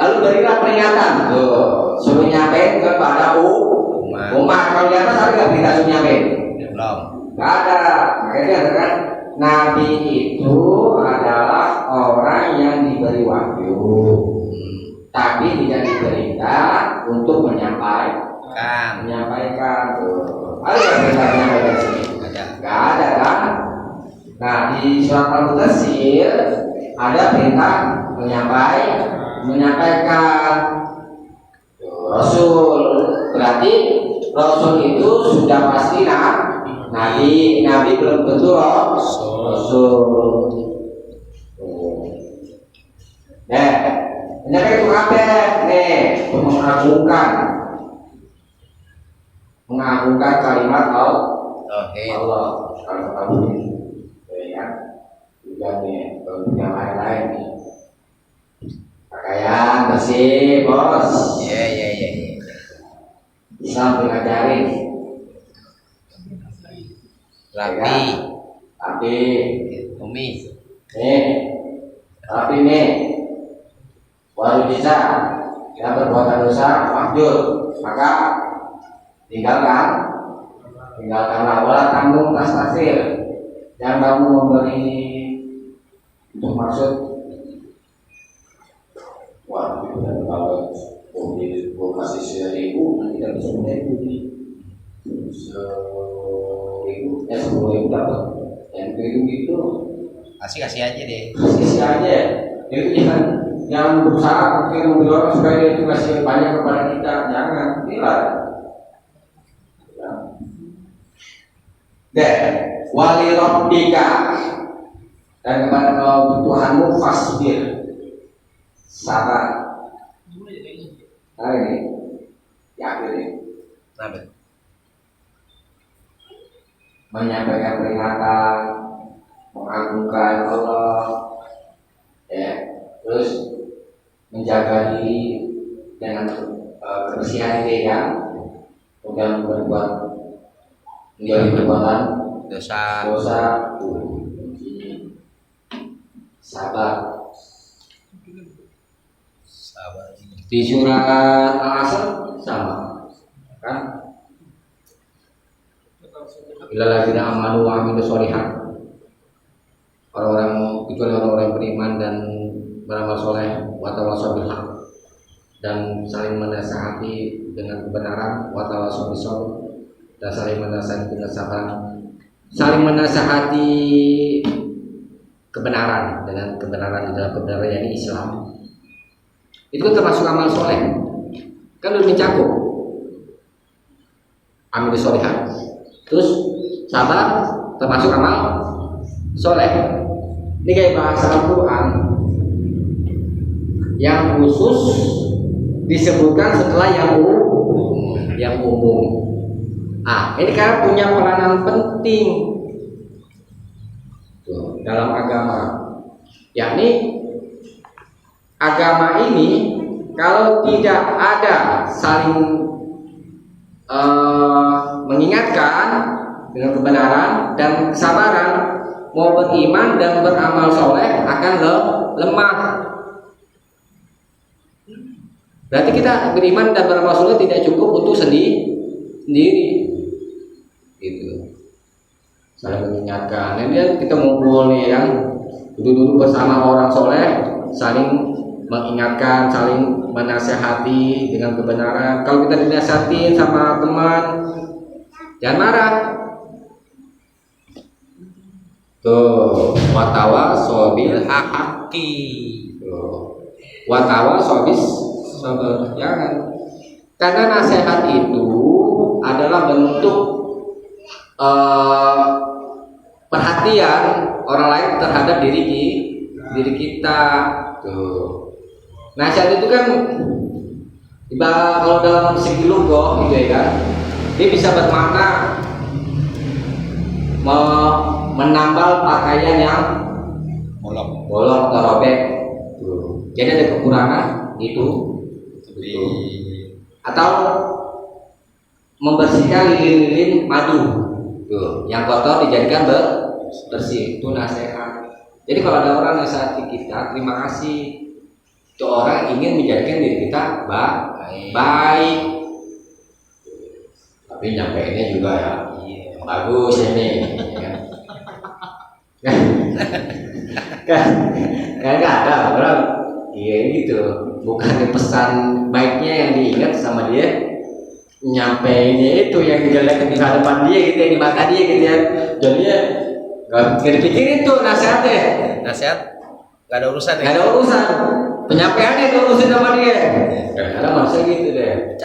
Lalu berilah peringatan. Tuh, suruh nyampein kepada umat. Kalau di atas ada nggak berita suruh nyampein? Belum. Nggak ada. Makanya katakan Nabi itu adalah orang yang diberi wahyu, tapi tidak diberikan untuk menyampaikan. Ada nggak beritanya dari sini? Nggak ada kan? Nah di surat Al-Mudaththir ada perintah menyampaikan. Rasul berarti Rasul itu sudah pasti Nabi belum tentu Rasul. Menyampaikan itu apa? Mengagungkan kalimat Allah. Kalau kamu ya, juga nih, yang lain-lain nih. Pakaian bersih, bos. Ya. Islam mengajarin. Rapi. Umi. Rapi nih. Baru bisa kita berbuat dosa, mahjur, maka tinggalkanlah. Wala tanggung tastasir. Jangan kamu memberi untuk maksud. Wah, kalau mobil kasih 1.000 nanti kita bisa 10.000 dapat. Yang gitu Kasih aja deh. kasih aja. Itu jangan berusaha mungkin orang supaya dia itu kasih banyak kepada kita. Jangan, tidak. Wali rabbika, dan kepada Tuhanmu fasbir, sabar. Nah ini yakin ini menyampaikan peringatan, mengagungkan Allah, ya, terus menjaga diri dengan kebersihan diri ya, kemudian menjauhi perbuatan Dosa. sabar. Sabar. Di surat Al-Asr sama kan? Illalladzina amanu wa amilus sholihat. Orang-orang kecuali orang-orang beriman dan beramal soleh wa tawassaw bil haq. dan saling menasihati dengan kebenaran, wa tawassaw bisabr, dan saling menasihati dengan sabar, saling menasihati kebenaran dengan kebenaran di dalam kebenaran yakni Islam. Itu kan termasuk amal soleh, kan udah mencakup amal solehah. Terus sabar termasuk amal soleh. Ini kayak bahasa Al-Quran yang khusus disebutkan setelah yang umum. Ini kan punya peranan penting tuh, dalam agama, yakni agama ini kalau tidak ada saling mengingatkan dengan kebenaran dan kesabaran, mau beriman dan beramal soleh akan lemah. Berarti kita beriman dan beramal soleh tidak cukup untuk sendiri. Gitu. Saling mengingatkan. Nanti kita ngumpul nih yang duduk bersama orang soleh, saling mengingatkan, saling menasehati dengan kebenaran. Kalau kita dinasihatin sama teman, jangan marah. Tuh, watawassaw bil haqqi. Watawassaw bis sabr. Jangan. Karena nasihat itu adalah bentuk perhatian orang lain terhadap diri kita. Tuh. Nasihat itu kan kalau dalam segi lugah gitu ya kan, dia bisa bermakna menambal pakaian yang bolong atau robek. Jadi ada kekurangan itu. Atau membersihkan lilin-lilin madu yang kotor dijadikan bersih. Itu nasihat. Jadi kalau ada orang nasihati kita, terima kasih. Itu orang ingin menjadikan diri kita baik. Tapi nyampeinnya juga ya bagus ini. Kan ada orang gitu, bukan pesan baiknya yang diingat sama dia, nyampeinnya itu yang jelek di hadapan dia gitu, yang di mata dia gitu ya. Jadinya nggak dipikirin tuh nasihatnya. Nasihat nggak ada urusan ya? Nggak ada urusan. Penyampaiannya itu urusan sama dia. Kadang-kadang manusia gitu deh.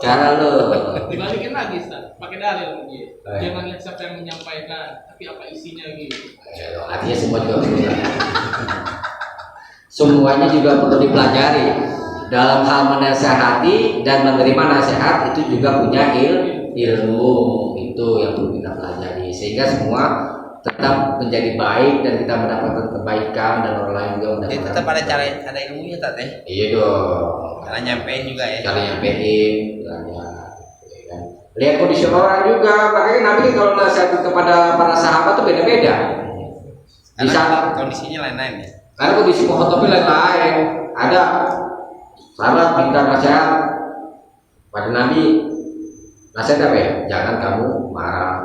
Cara lo. Dibalikin lagi, Ustaz. Pakai dalil dia. Jangan lihat siapa yang menyampaikan, tapi apa isinya gitu. Artinya semua juga urusan. Semuanya juga perlu dipelajari. Dalam hal menasehati dan menerima nasihat itu juga punya ilmu. Itu yang perlu kita pelajari sehingga semua tetap menjadi baik dan kita mendapatkan kebaikan dan orang lain juga mendapatkan. Jadi tetap ada ilmunya tadi. Iya dong. Karena nyampein juga ya. Cara nyampein, kan. Lihat kondisi orang juga. Makanya Nabi kalau nasihat kepada para sahabat tuh beda-beda. Bisa kondisinya lain-lain ya. Karena kondisi mukhotobnya lain-lain. Ada sahabat minta nasihat pada Nabi. Nasihat apa ya? Jangan kamu marah.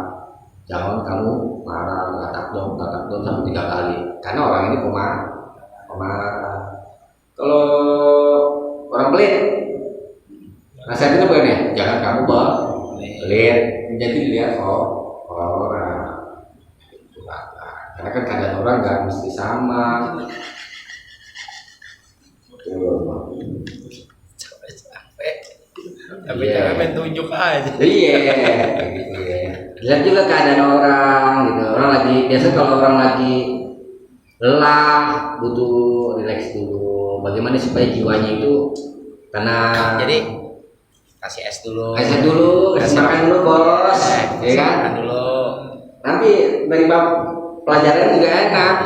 Jangan kamu marah, takdom sampai 3 kali. Karena orang ini pemarah. Kalau orang pelit, nasihatnya bukan ya? Jangan kamu pelit. Jadi dilihat orang. Karena kan keadaan orang nggak mesti sama. Tapi jangan main tunjuk aja. Iya, gitu ya. Lihat juga keadaan orang gitu. Orang lagi biasa kalau orang lagi lelah, butuh relax dulu. Bagaimana supaya jiwanya itu tenang. Jadi kasih es dulu. Kasih makan dulu, Bos. Ya kan? Makan dulu. Nanti dari bab pelajaran juga enak.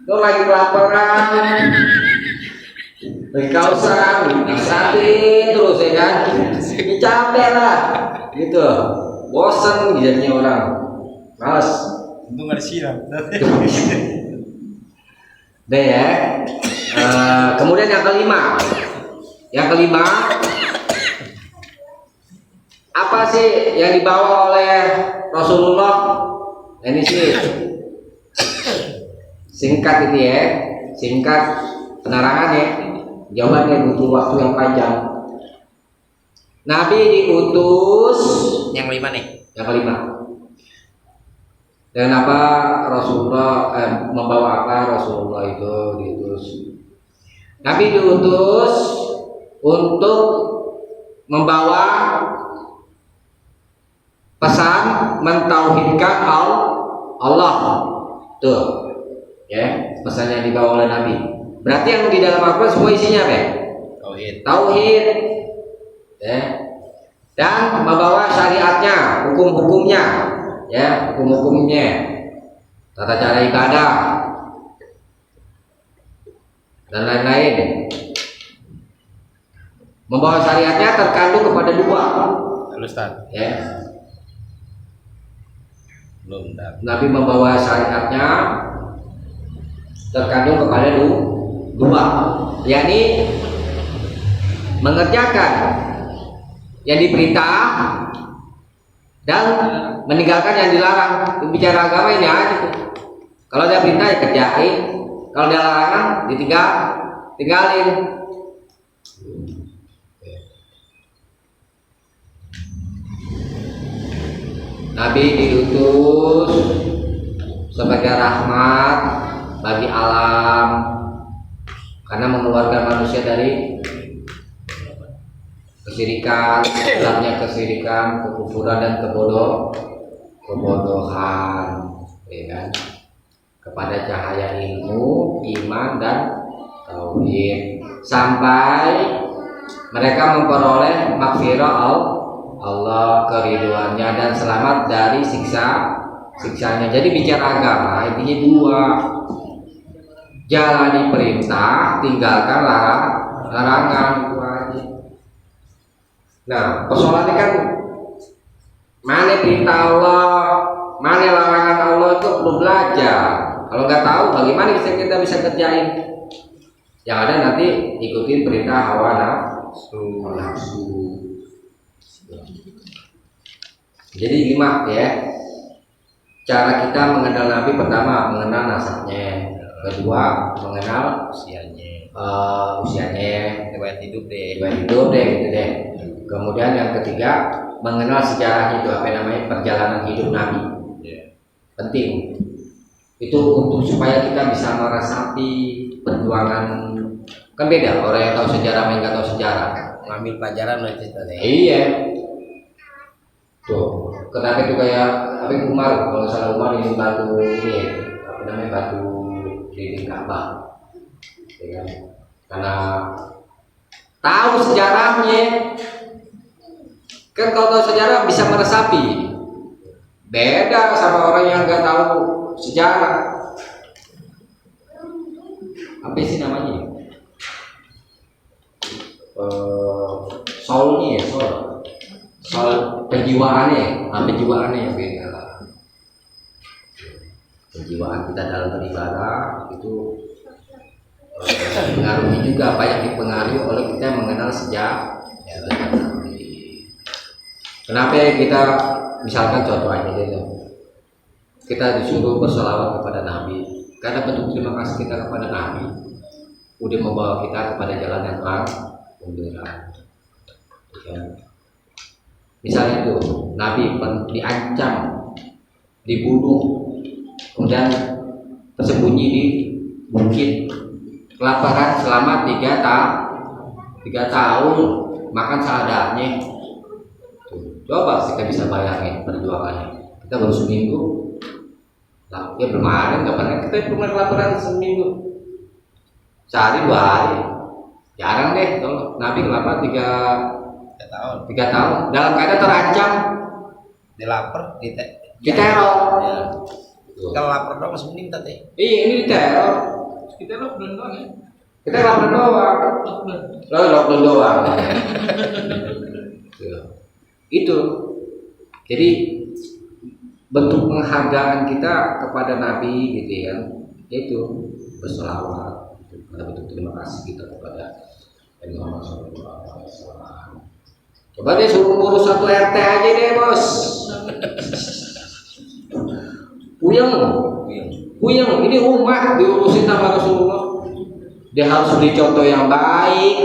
Lo lagi kelaparan, lagi kausan, disatin terus ya kan? Ini capek lah, gitu. Bosan jadinya orang, males. Untung nggak disiram. Deh ya. Kemudian yang kelima, apa sih yang dibawa oleh Rasulullah? Ini sih singkat ini ya, singkat penerangannya. Jawabannya butuh waktu yang panjang. Nabi diutus Yang kelima nih. yang kelima. Dan apa Rasulullah membawa apa Rasulullah itu diutus? Nabi diutus untuk membawa pesan mentauhidkan Allah. Tuh. Ya, pesan yang dibawa oleh Nabi. Berarti yang di dalam Al-Qur'an semua isinya apa? Tauhid. Ya. Dan membawa syariatnya, hukum-hukumnya, ya, hukum-hukumnya, tata cara ibadah dan lain-lain. Membawa syariatnya terkandung kepada dua. Ustaz. Ya. Belum dah. Nabi membawa syariatnya terkandung kepada dua, yakni mengerjakan yang diperintah dan meninggalkan yang dilarang. Bicara agama ini aja tuh. Kalau ada perintah ya kerjain, kalau ada larangan tinggalin. Nabi diutus sebagai rahmat bagi alam karena mengeluarkan manusia dari kesyirikan, gelapnya kesyirikan, kekufuran dan kebodohan, ya kan? Kepada cahaya ilmu, iman dan tauhid sampai mereka memperoleh maghfirah Allah, keriduannya dan selamat dari siksanya. Jadi bicara agama intinya dua, jalani perintah, tinggalkan larangan, itu aja. Nah, persoalannya kan mana perintah Allah, mana larangan Allah itu perlu belajar. Kalau nggak tahu, bagaimana kita bisa kerjain? Yang ada nanti ikutin perintah hawa nafsu. Jadi 5 ya. Cara kita mengenal Nabi, pertama mengenal nasabnya, kedua mengenal Usianya. riwayat hidup deh gitu deh. Kemudian yang ketiga mengenal sejarahnya, itu apa namanya, perjalanan hidup Nabi. Penting itu untuk supaya kita bisa meresapi perjuangan. Kan beda orang yang tahu sejarah sama yang nggak tahu sejarah. Ngambil pelajaran nanti tadi. Iya. Tuh, kenapa itu kayak apa Umar, kalau salah Umar ini batu ini apa namanya, batu dinding Ka'bah. Ya kan? Karena tahu sejarahnya. Kan kalau tahu sejarah bisa meresapi. Beda sama orang yang nggak tahu sejarah. Apa sih namanya? Soulnya ya, soal penjiwaannya yang beda lah. Penjiwaan kita dalam beribadah itu mengaruhi juga, banyak dipengaruhi oleh kita yang mengenal sejarah. Kenapa kita misalkan contoh aja deh, kita disuruh berselawat kepada Nabi karena bentuk terima kasih kita kepada Nabi udah membawa kita kepada jalan yang terang benderang. Ya. Misalnya itu Nabi diancam, dibunuh, kemudian tersembunyi di bukit, kelaparan selama 3 tahun, makan seadanya. Coba kita bisa bayangin perjuangannya. Kita baru seminggu, ya belum ada, nggak pernah kita cuma kelaparan seminggu, sehari 2 hari, jarang deh. Kalau Nabi kelaparan 3 tahun dalam keadaan terancam, dilapar, diteror. Ya. Kalau lapar doang masih mending tadi. Iya, ini diteror. Kita lockdown doang ya. Kita lockdown doang. Lockdown doang. Itu. Jadi bentuk penghargaan kita kepada Nabi gitu ya, yaitu berselawat, ada bentuk terima kasih kita kepada Nabi Muhammad SAW. Coba deh suruh ngurus 1 RT aja deh bos. Puyeng, ini umat diurusin sama Rasulullah. Dia harus beri contoh yang baik,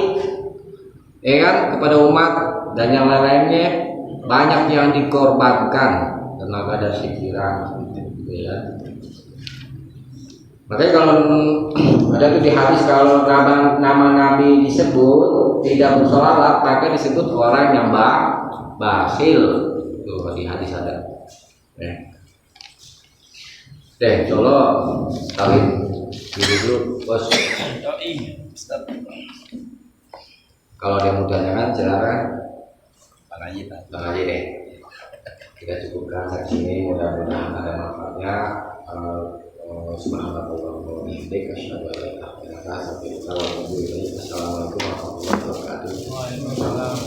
ya kan, kepada umat dan yang lain-lainnya. Banyak yang dikorbankan tenaga dan pikiran, ya. Makanya kalau ada tuh di hadis, kalau nama Nabi disebut tidak bersolawat maka disebut orang yang bakhil. Tuh di hadis ada. Deh, Solo kawin dulu bos. Kalau ada yang mau tanyakan silakan. Bang aja deh. Kita cukupkan saksi ini, mudah-mudahan ada manfaatnya. Subhanallah wa bihamdihi asyhadu an la ilaha illa anta astaghfiruka wa atubu ilaik. Assalamualaikum warahmatullahi wabarakatuh. Waalaikumsalam.